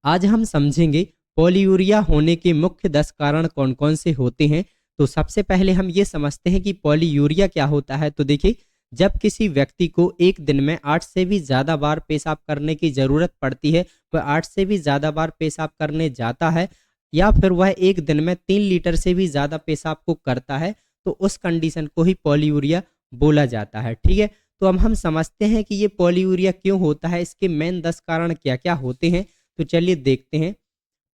आज हम समझेंगे पॉलीयूरिया होने के मुख्य 10 कारण कौन कौन से होते हैं। तो सबसे पहले हम ये समझते हैं कि पॉलीयूरिया क्या होता है। तो देखिए, जब किसी व्यक्ति को एक दिन में 8 से भी ज़्यादा बार पेशाब करने की ज़रूरत पड़ती है, वह 8 से भी ज़्यादा बार पेशाब करने जाता है, या फिर वह एक दिन में 3 लीटर से भी ज़्यादा पेशाब को करता है, तो उस कंडीशन को ही पॉलीयूरिया बोला जाता है। ठीक है, तो अब हम समझते हैं कि ये पॉलीयूरिया क्यों होता है, इसके मेन 10 कारण क्या क्या होते हैं। तो चलिए देखते हैं।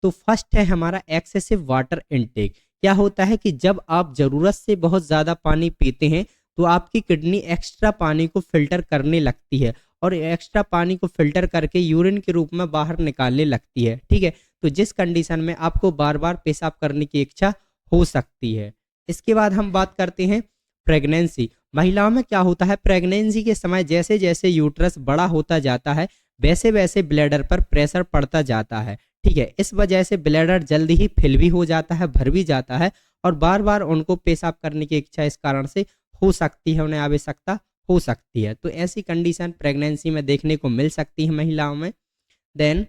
तो फर्स्ट है हमारा एक्सेसिव वाटर इनटेक। क्या होता है कि जब आप ज़रूरत से बहुत ज़्यादा पानी पीते हैं, तो आपकी किडनी एक्स्ट्रा पानी को फिल्टर करने लगती है, और एक्स्ट्रा पानी को फिल्टर करके यूरिन के रूप में बाहर निकालने लगती है। ठीक है, तो जिस कंडीशन में आपको बार बार पेशाब करने की इच्छा हो सकती है। इसके बाद हम बात करते हैं प्रेगनेंसी। महिलाओं में क्या होता है, प्रेगनेंसी के समय जैसे जैसे यूट्रस बड़ा होता जाता है, वैसे वैसे ब्लैडर पर प्रेशर पड़ता जाता है। ठीक है, इस वजह से ब्लैडर जल्दी ही फिल भी हो जाता है, भर भी जाता है, और बार बार उनको पेशाब करने की इच्छा इस कारण से हो सकती है, उन्हें आवश्यकता हो सकती है। तो ऐसी कंडीशन प्रेगनेंसी में देखने को मिल सकती है महिलाओं में। देन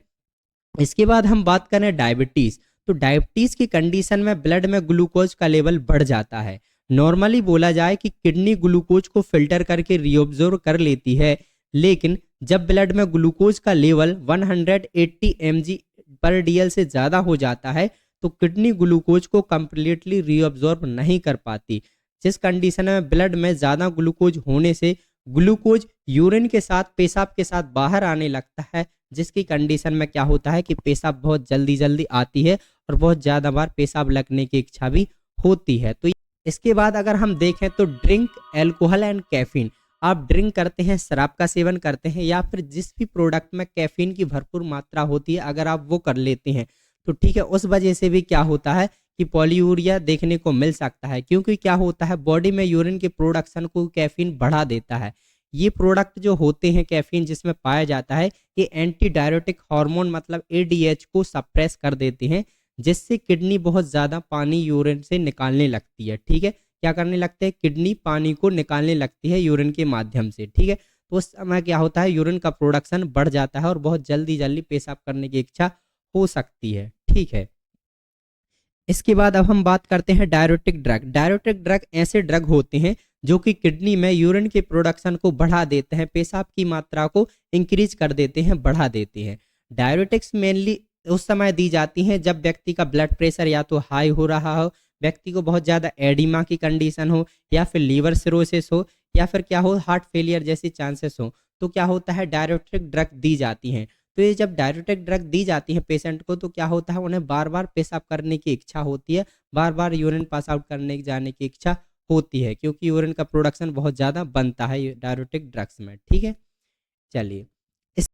इसके बाद हम बात करें डायबिटीज़। तो डायबिटीज़ की कंडीशन में ब्लड में ग्लूकोज का लेवल बढ़ जाता है। नॉर्मली बोला जाए कि किडनी ग्लूकोज को फिल्टर करके रीअब्जॉर्ब कर लेती है, लेकिन जब ब्लड में ग्लूकोज का लेवल 180 mg पर डीएल से ज़्यादा हो जाता है, तो किडनी ग्लूकोज को कम्प्लीटली रीअब्जॉर्ब नहीं कर पाती। जिस कंडीशन में ब्लड में ज़्यादा ग्लूकोज होने से ग्लूकोज यूरिन के साथ, पेशाब के साथ बाहर आने लगता है, जिसकी कंडीशन में क्या होता है कि पेशाब बहुत जल्दी जल्दी आती है, और बहुत ज़्यादा बार पेशाब लगने की इच्छा भी होती है। तो इसके बाद अगर हम देखें तो ड्रिंक एल्कोहल एंड कैफीन। आप ड्रिंक करते हैं, शराब का सेवन करते हैं, या फिर जिस भी प्रोडक्ट में कैफीन की भरपूर मात्रा होती है, अगर आप वो कर लेते हैं, तो ठीक है, उस वजह से भी क्या होता है कि पॉलीयूरिया देखने को मिल सकता है। क्योंकि क्या होता है, बॉडी में यूरिन के प्रोडक्शन को कैफीन बढ़ा देता है। ये प्रोडक्ट जो होते हैं कैफीन जिसमें पाया जाता है, ये एंटी डायरेटिक हार्मोन मतलब एडीएच को सप्रेस कर देते हैं, जिससे किडनी बहुत ज़्यादा पानी यूरिन से निकालने लगती है। ठीक है, क्या करने लगते हैं, किडनी पानी को निकालने लगती है यूरिन के माध्यम से। ठीक है, तो उस समय क्या होता है, यूरिन का प्रोडक्शन बढ़ जाता है, और बहुत जल्दी जल्दी पेशाब करने की इच्छा हो सकती है। ठीक है, इसके बाद अब हम बात करते हैं डायरेटिक ड्रग। डायरेटिक ड्रग ऐसे ड्रग होते हैं जो कि किडनी में यूरिन के प्रोडक्शन को बढ़ा देते हैं, पेशाब की मात्रा को इंक्रीज कर देते हैं, बढ़ा देते हैं। डायरेटिक्स मेनली उस समय दी जाती हैं जब व्यक्ति का ब्लड प्रेशर या तो हाई हो रहा हो, व्यक्ति को बहुत ज़्यादा एडिमा की कंडीशन हो, या फिर लीवर सिरोसिस हो, या फिर क्या हो, हार्ट फेलियर जैसी चांसेस हो। तो क्या होता है, डायरेटिक ड्रग दी जाती हैं। तो ये जब डायरेटिक ड्रग दी जाती है पेशेंट को, तो क्या होता है, उन्हें बार बार पेशाब करने की इच्छा होती है, बार बार यूरिन पास आउट करने जाने की इच्छा होती है, क्योंकि यूरिन का प्रोडक्शन बहुत ज़्यादा बनता है ये डायरेटिक ड्रग्स में। ठीक है, चलिए इस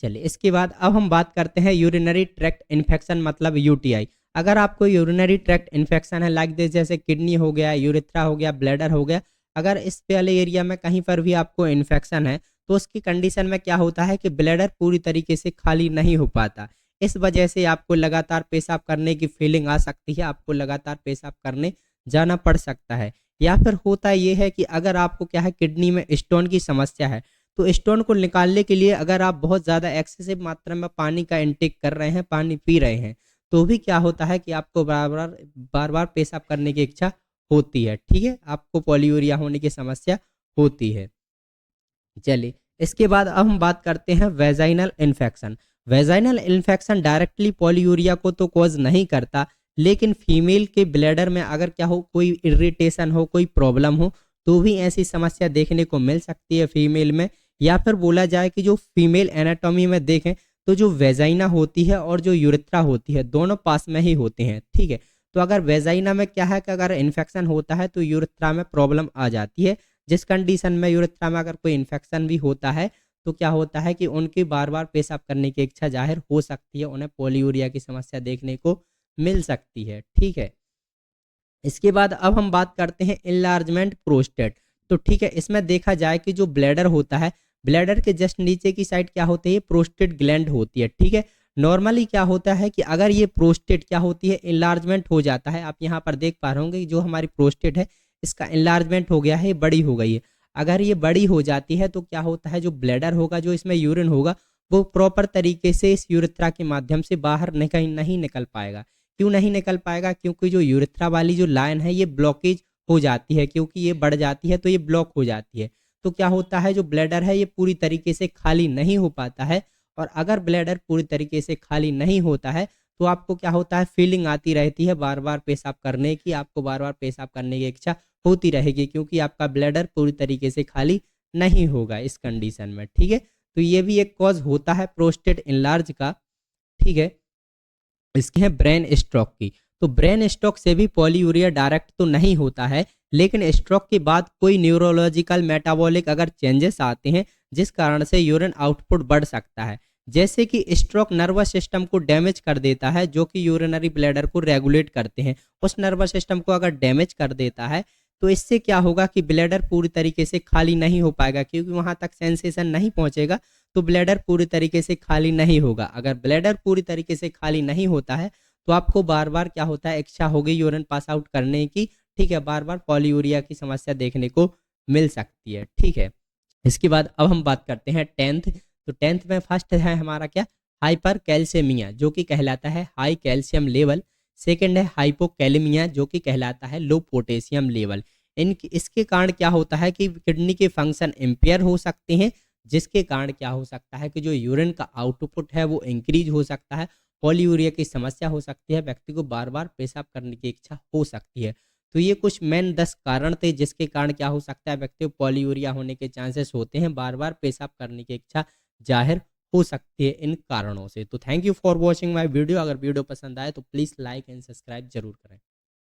चलिए इसके बाद अब हम बात करते हैं यूरिनरी ट्रैक्ट इन्फेक्शन मतलब यूटीआई। अगर आपको यूरिनरी ट्रैक्ट इन्फेक्शन है, लाइक दिस, जैसे किडनी हो गया, यूरेथ्रा हो गया, ब्लैडर हो गया, अगर इस वाले एरिया में कहीं पर भी आपको इन्फेक्शन है, तो उसकी कंडीशन में क्या होता है कि ब्लैडर पूरी तरीके से खाली नहीं हो पाता। इस वजह से आपको लगातार पेशाब करने की फीलिंग आ सकती है, आपको लगातार पेशाब करने जाना पड़ सकता है। या फिर होता ये है कि अगर आपको क्या है, किडनी में स्टोन की समस्या है, तो स्टोन को निकालने के लिए अगर आप बहुत ज़्यादा एक्सेसिव मात्रा में पानी का इंटेक कर रहे हैं, पानी पी रहे हैं, तो भी क्या होता है कि आपको बार बार पेशाब करने की इच्छा होती है। ठीक है, आपको पॉलीयूरिया होने की समस्या होती है। चलिए इसके बाद अब हम बात करते हैं vaginal infection. Vaginal infection directly polyuria को तो कॉज नहीं करता, लेकिन फीमेल के ब्लैडर में अगर क्या हो, कोई इरिटेशन हो, कोई प्रॉब्लम हो, तो भी ऐसी समस्या देखने को मिल सकती है फीमेल में। या फिर बोला जाए कि जो फीमेल एनाटॉमी में देखें, तो जो वेजाइना होती है और जो यूरेथ्रा होती है, दोनों पास में ही होते हैं। ठीक है, तो अगर वेजाइना में क्या है कि अगर इन्फेक्शन होता है, तो यूरेथ्रा में प्रॉब्लम आ जाती है। जिस कंडीशन में यूरेथ्रा में अगर कोई इन्फेक्शन भी होता है, तो क्या होता है कि उनकी बार बार पेशाब करने की इच्छा जाहिर हो सकती है, उन्हें पॉलीयूरिया की समस्या देखने को मिल सकती है। ठीक है, इसके बाद अब हम बात करते हैं इनलार्जमेंट प्रोस्टेट। तो ठीक है, इसमें देखा जाए कि जो ब्लैडर होता है, ब्लैडर के जस्ट नीचे की साइड क्या होती है, प्रोस्टेट ग्लैंड होती है। ठीक है, नॉर्मली क्या होता है कि अगर ये प्रोस्टेट क्या होती है, इनलार्जमेंट हो जाता है। आप यहाँ पर देख पा रहे होंगे जो हमारी प्रोस्टेट है, इसका इनलार्जमेंट हो गया है, बड़ी हो गई है। अगर ये बड़ी हो जाती है, तो क्या होता है, जो ब्लैडर होगा, जो इसमें यूरिन होगा, वो प्रॉपर तरीके से इस यूरेथ्रा के माध्यम से बाहर नहीं निकल पाएगा। क्यों नहीं निकल पाएगा? क्योंकि जो यूरेथ्रा वाली जो लाइन है ये ब्लॉकेज हो जाती है, क्योंकि ये बढ़ जाती है तो ये ब्लॉक हो जाती है। तो क्या होता है, जो ब्लैडर है ये पूरी तरीके से खाली नहीं हो पाता है। और अगर ब्लैडर पूरी तरीके से खाली नहीं होता है तो आपको क्या होता है, फीलिंग आती रहती है बार बार पेशाब करने की, आपको बार बार पेशाब करने की इच्छा होती रहेगी, क्योंकि आपका ब्लैडर पूरी तरीके से खाली नहीं होगा इस कंडीशन में। ठीक है, तो ये भी एक कॉज होता है प्रोस्टेट इनलार्ज का। ठीक है, इसकी है ब्रेन स्ट्रोक की। तो ब्रेन स्ट्रोक से भी पॉलीयूरिया डायरेक्ट तो नहीं होता है, लेकिन स्ट्रोक के बाद कोई न्यूरोलॉजिकल मेटाबॉलिक अगर चेंजेस आते हैं जिस कारण से यूरिन आउटपुट बढ़ सकता है, जैसे कि स्ट्रोक नर्वस सिस्टम को डैमेज कर देता है जो कि यूरिनरी ब्लैडर को रेगुलेट करते हैं। उस नर्वस सिस्टम को अगर डैमेज कर देता है तो इससे क्या होगा कि ब्लैडर पूरी तरीके से खाली नहीं हो पाएगा, क्योंकि वहां तक सेंसेशन नहीं पहुंचेगा तो ब्लैडर पूरी तरीके से खाली नहीं होगा। अगर ब्लैडर पूरी तरीके से खाली नहीं होता है तो आपको बार बार क्या होता है, इच्छा होगी यूरिन पास आउट करने की। ठीक है, बार बार पॉलीयूरिया की समस्या देखने को मिल सकती है। ठीक है, इसके बाद अब हम बात करते हैं टेंथ। तो टेंथ में फर्स्ट है हमारा क्या, हाइपर कैल्शियमिया जो कि कहलाता है हाई कैल्शियम लेवल। सेकंड है हाइपोकैलेमिया जो कि कहलाता है लो पोटेशियम लेवल। इसके कारण क्या होता है कि किडनी के फंक्शन इम्पेयर हो सकते हैं, जिसके कारण क्या हो सकता है कि जो यूरिन का आउटपुट है वो इंक्रीज हो सकता है, पॉलीयूरिया की समस्या हो सकती है, व्यक्ति को बार बार पेशाब करने की इच्छा हो सकती है। तो ये कुछ मेन 10 कारण थे जिसके कारण क्या हो सकता है, व्यक्ति को पॉलीयूरिया होने के चांसेस होते हैं, बार बार पेशाब करने की इच्छा जाहिर हो सकती है इन कारणों से। तो thank you for watching my video. अगर वीडियो पसंद आए तो प्लीज़ लाइक एंड सब्सक्राइब जरूर करें।